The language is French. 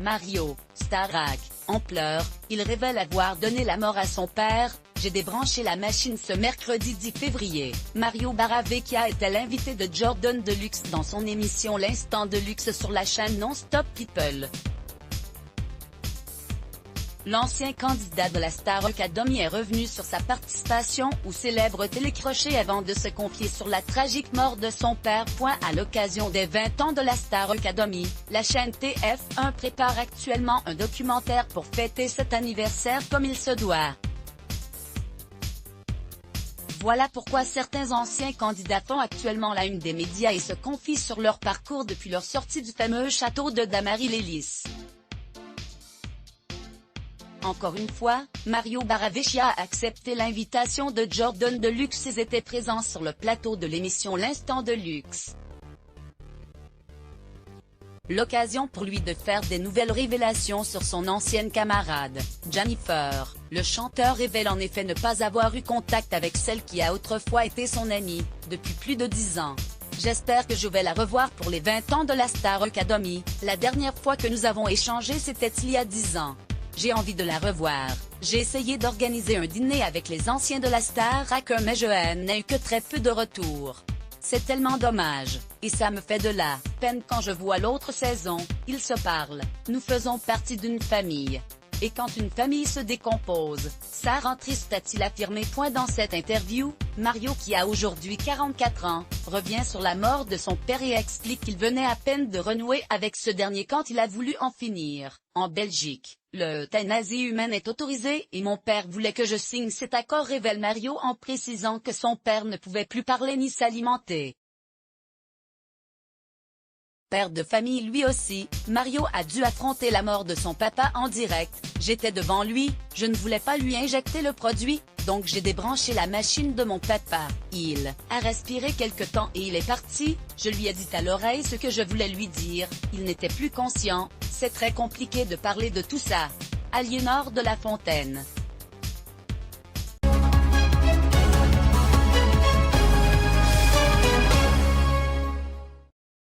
Mario, Starac, en pleurs, il révèle avoir donné la mort à son père. J'ai débranché la machine ce mercredi 10 février. Mario Barravecchia était l'invité de Jordan Deluxe dans son émission L'Instant Deluxe sur la chaîne Non-Stop People. L'ancien candidat de la Star Academy est revenu sur sa participation au célèbre télécrochet avant de se confier sur la tragique mort de son père. À l'occasion des 20 ans de la Star Academy, la chaîne TF1 prépare actuellement un documentaire pour fêter cet anniversaire comme il se doit. Voilà pourquoi certains anciens candidats font actuellement la une des médias et se confient sur leur parcours depuis leur sortie du fameux château de Damary-lès-Lys. Encore une fois, Mario Barravecchia a accepté l'invitation de Jordan Deluxe et était présent sur le plateau de l'émission L'Instant Deluxe. L'occasion pour lui de faire des nouvelles révélations sur son ancienne camarade, Jennifer. Le chanteur révèle en effet ne pas avoir eu contact avec celle qui a autrefois été son amie, depuis plus de 10 ans. J'espère que je vais la revoir pour les 20 ans de la Star Academy. La dernière fois que nous avons échangé c'était il y a 10 ans. J'ai envie de la revoir. J'ai essayé d'organiser un dîner avec les anciens de la Star Academy mais je n'ai eu que très peu de retours. C'est tellement dommage. Et ça me fait de la peine quand je vois l'autre saison. Ils se parlent. Nous faisons partie d'une famille. Et quand une famille se décompose, ça rend triste, a-t-il affirmé. Dans cette interview, Mario, qui a aujourd'hui 44 ans, revient sur la mort de son père et explique qu'il venait à peine de renouer avec ce dernier quand il a voulu en finir. En Belgique, l'euthanasie humaine est autorisée et mon père voulait que je signe cet accord, révèle Mario en précisant que son père ne pouvait plus parler ni s'alimenter. Père de famille lui aussi, Mario a dû affronter la mort de son papa en direct. J'étais devant lui, je ne voulais pas lui injecter le produit, donc j'ai débranché la machine de mon papa. Il a respiré quelque temps et il est parti. Je lui ai dit à l'oreille ce que je voulais lui dire, il n'était plus conscient. C'est très compliqué de parler de tout ça. Aliénor de la Fontaine.